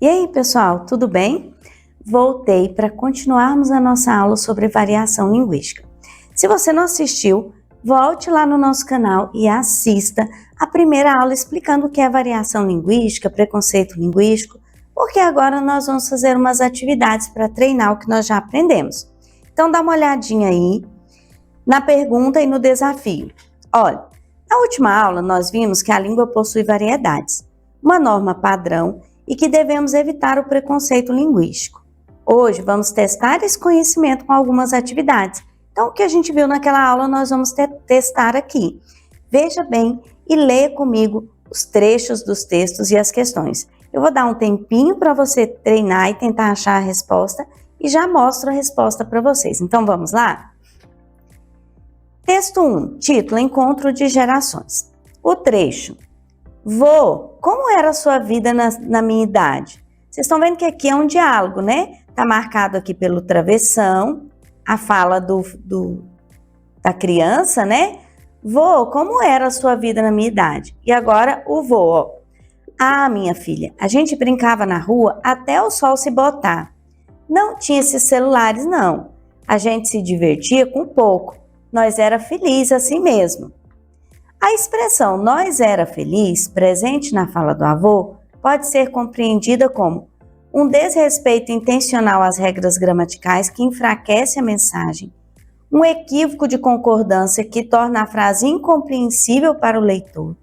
E aí, pessoal, tudo bem? Voltei para continuarmos a nossa aula sobre variação linguística. Se você não assistiu, volte lá no nosso canal e assista a primeira aula explicando o que é variação linguística, preconceito linguístico, porque agora nós vamos fazer umas atividades para treinar o que nós já aprendemos. Então dá uma olhadinha aí na pergunta e no desafio. Olha, na última aula nós vimos que a língua possui variedades, uma norma padrão e que devemos evitar o preconceito linguístico. Hoje vamos testar esse conhecimento com algumas atividades. Então, o que a gente viu naquela aula nós vamos testar aqui. Veja bem e leia comigo os trechos dos textos e as questões. Eu vou dar um tempinho para você treinar e tentar achar a resposta e já mostro a resposta para vocês. Então, vamos lá? Texto 1, título Encontro de Gerações. O trecho. Vô, como era a sua vida na minha idade? Vocês estão vendo que aqui é um diálogo, né? Está marcado aqui pelo travessão, a fala da criança, né? Vô, como era a sua vida na minha idade? E agora o vô, ó. Ah, minha filha, a gente brincava na rua até o sol se botar. Não tinha esses celulares, não. A gente se divertia com pouco. Nós era feliz assim mesmo. A expressão nós era feliz, presente na fala do avô, pode ser compreendida como um desrespeito intencional às regras gramaticais que enfraquece a mensagem, um equívoco de concordância que torna a frase incompreensível para o leitor,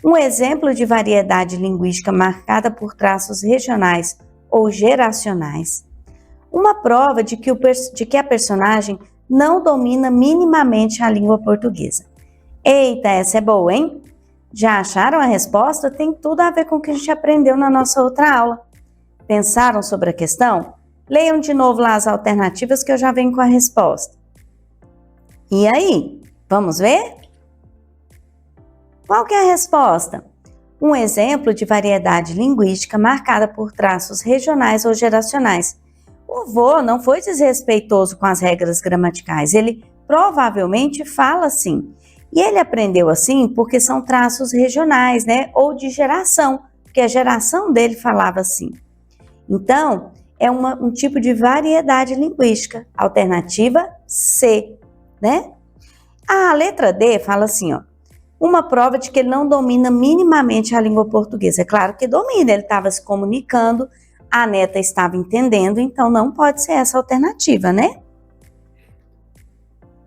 um exemplo de variedade linguística marcada por traços regionais ou geracionais, uma prova de que a personagem não domina minimamente a língua portuguesa. Eita, essa é boa, hein? Já acharam a resposta? Tem tudo a ver com o que a gente aprendeu na nossa outra aula. Pensaram sobre a questão? Leiam de novo lá as alternativas que eu já venho com a resposta. E aí, vamos ver? Qual que é a resposta? Um exemplo de variedade linguística marcada por traços regionais ou geracionais. O vô não foi desrespeitoso com as regras gramaticais, ele provavelmente fala assim. E ele aprendeu assim porque são traços regionais, né? Ou de geração, porque a geração dele falava assim. Então, é um tipo de variedade linguística. Alternativa C, né? A letra D fala assim, ó. Uma prova de que ele não domina minimamente a língua portuguesa. É claro que domina, ele estava se comunicando, a neta estava entendendo, então não pode ser essa alternativa, né?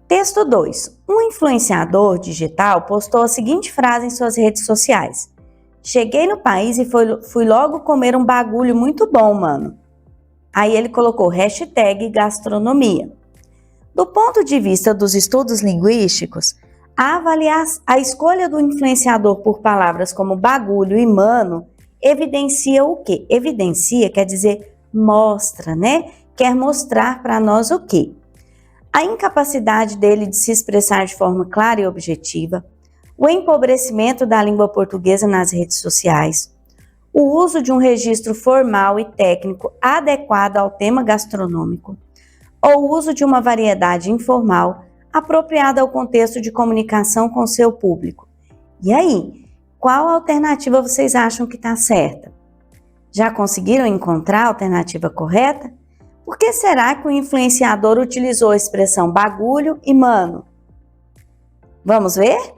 Texto 2. Um influenciador digital postou a seguinte frase em suas redes sociais. Cheguei no país e fui logo comer um bagulho muito bom, mano. Aí ele colocou hashtag gastronomia. Do ponto de vista dos estudos linguísticos, a escolha do influenciador por palavras como bagulho e mano evidencia o quê? Evidencia quer dizer mostra, né? Quer mostrar para nós o quê? A incapacidade dele de se expressar de forma clara e objetiva, o empobrecimento da língua portuguesa nas redes sociais, o uso de um registro formal e técnico adequado ao tema gastronômico, ou o uso de uma variedade informal apropriada ao contexto de comunicação com seu público. E aí, qual alternativa vocês acham que está certa? Já conseguiram encontrar a alternativa correta? Por que será que o influenciador utilizou a expressão bagulho e mano? Vamos ver?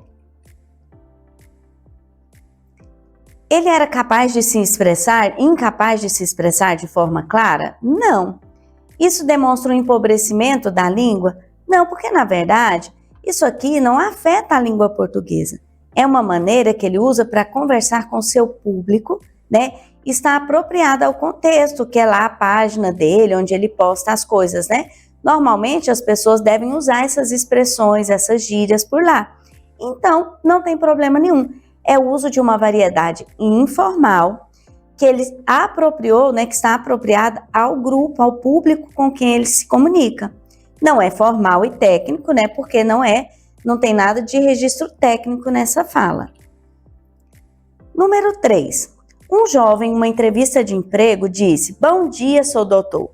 Ele era capaz de se expressar, incapaz de se expressar de forma clara? Não. Isso demonstra um empobrecimento da língua? Não, porque na verdade, isso aqui não afeta a língua portuguesa. É uma maneira que ele usa para conversar com seu público, né? Está apropriada ao contexto, que é lá a página dele, onde ele posta as coisas, né? Normalmente as pessoas devem usar essas expressões, essas gírias por lá. Então, não tem problema nenhum. É o uso de uma variedade informal que ele apropriou, né? Que está apropriada ao grupo, ao público com quem ele se comunica. Não é formal e técnico, né? Porque não tem nada de registro técnico nessa fala. Número 3. Um jovem em uma entrevista de emprego disse: "Bom dia, sou doutor.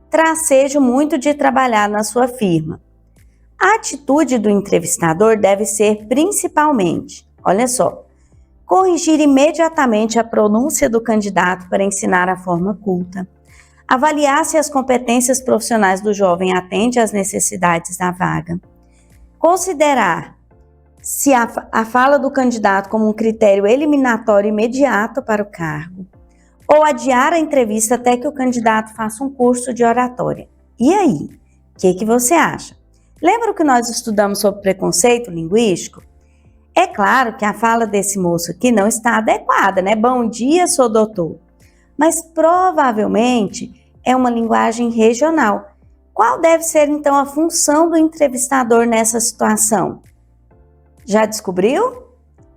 Tracejo muito de trabalhar na sua firma." A atitude do entrevistador deve ser principalmente, olha só, corrigir imediatamente a pronúncia do candidato para ensinar a forma culta, avaliar se as competências profissionais do jovem atendem às necessidades da vaga, considerar se a fala do candidato como um critério eliminatório imediato para o cargo, ou adiar a entrevista até que o candidato faça um curso de oratória. E aí, o que você acha? Lembra o que nós estudamos sobre preconceito linguístico? É claro que a fala desse moço aqui não está adequada, né? Bom dia, sou doutor. Mas provavelmente é uma linguagem regional. Qual deve ser então a função do entrevistador nessa situação? Já descobriu?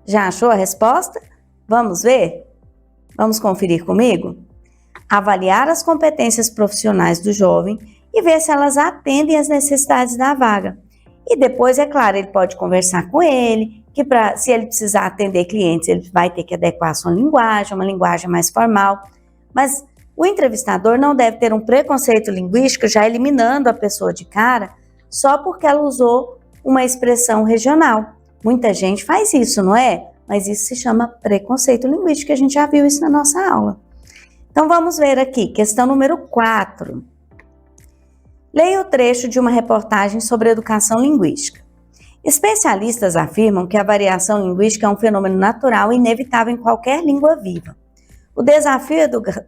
Já achou a resposta? Vamos ver? Vamos conferir comigo? Avaliar as competências profissionais do jovem e ver se elas atendem às necessidades da vaga. E depois, é claro, ele pode conversar com ele, que se ele precisar atender clientes, ele vai ter que adequar a sua linguagem, uma linguagem mais formal. Mas o entrevistador não deve ter um preconceito linguístico já eliminando a pessoa de cara só porque ela usou uma expressão regional. Muita gente faz isso, não é? Mas isso se chama preconceito linguístico, a gente já viu isso na nossa aula. Então vamos ver aqui, questão número 4. Leia o trecho de uma reportagem sobre educação linguística. Especialistas afirmam que a variação linguística é um fenômeno natural e inevitável em qualquer língua viva. O desafio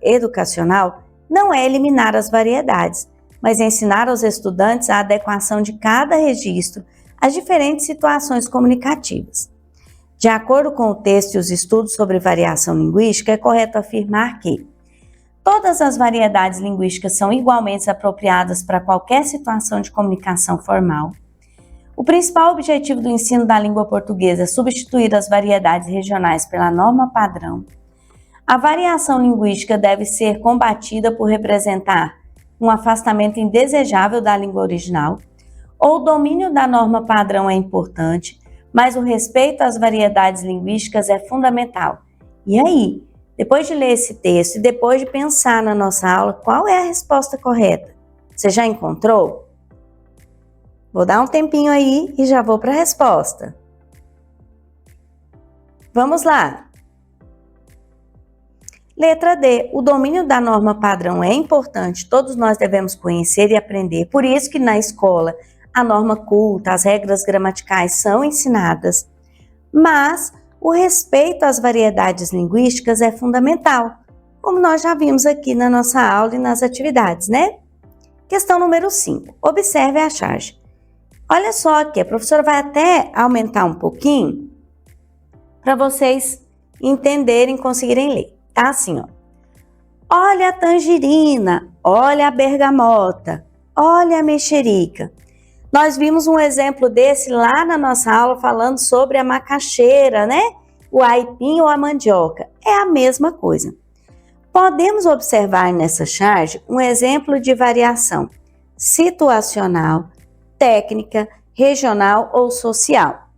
educacional não é eliminar as variedades, mas ensinar aos estudantes a adequação de cada registro às diferentes situações comunicativas. De acordo com o texto e os estudos sobre variação linguística, é correto afirmar que todas as variedades linguísticas são igualmente apropriadas para qualquer situação de comunicação formal. O principal objetivo do ensino da língua portuguesa é substituir as variedades regionais pela norma padrão. A variação linguística deve ser combatida por representar um afastamento indesejável da língua original. Ou o domínio da norma padrão é importante, mas o respeito às variedades linguísticas é fundamental. E aí, depois de ler esse texto e depois de pensar na nossa aula, qual é a resposta correta? Você já encontrou? Vou dar um tempinho aí e já vou para a resposta. Vamos lá! Letra D. O domínio da norma padrão é importante, todos nós devemos conhecer e aprender. Por isso que na escola a norma culta, as regras gramaticais são ensinadas. Mas o respeito às variedades linguísticas é fundamental, como nós já vimos aqui na nossa aula e nas atividades, né? Questão número 5. Observe a charge. Olha só aqui, a professora vai até aumentar um pouquinho para vocês entenderem, conseguirem ler. Tá assim, ó. Olha a tangerina, olha a bergamota, olha a mexerica. Nós vimos um exemplo desse lá na nossa aula falando sobre a macaxeira, né? O aipim ou a mandioca. É a mesma coisa. Podemos observar nessa charge um exemplo de variação situacional, técnica, regional ou social.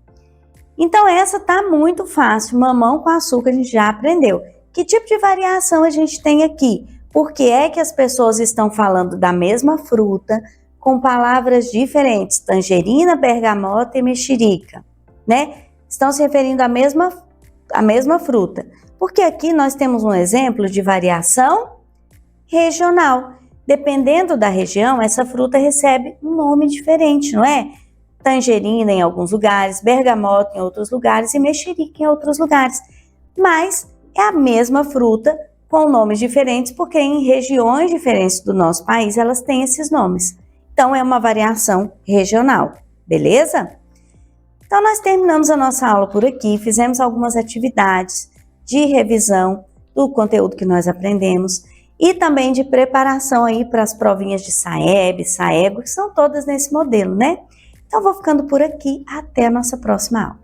Então essa tá muito fácil, mamão com açúcar a gente já aprendeu. Que tipo de variação a gente tem aqui? Por que é que as pessoas estão falando da mesma fruta com palavras diferentes, tangerina, bergamota e mexerica, né? Estão se referindo à mesma fruta. Porque aqui nós temos um exemplo de variação regional. Dependendo da região, essa fruta recebe um nome diferente, não é? Tangerina em alguns lugares, bergamota em outros lugares e mexerica em outros lugares. Mas é a mesma fruta com nomes diferentes, porque em regiões diferentes do nosso país elas têm esses nomes. Então é uma variação regional, beleza? Então nós terminamos a nossa aula por aqui, fizemos algumas atividades de revisão do conteúdo que nós aprendemos e também de preparação aí para as provinhas de SAEB, SAEGO, que são todas nesse modelo, né? Então vou ficando por aqui, até a nossa próxima aula.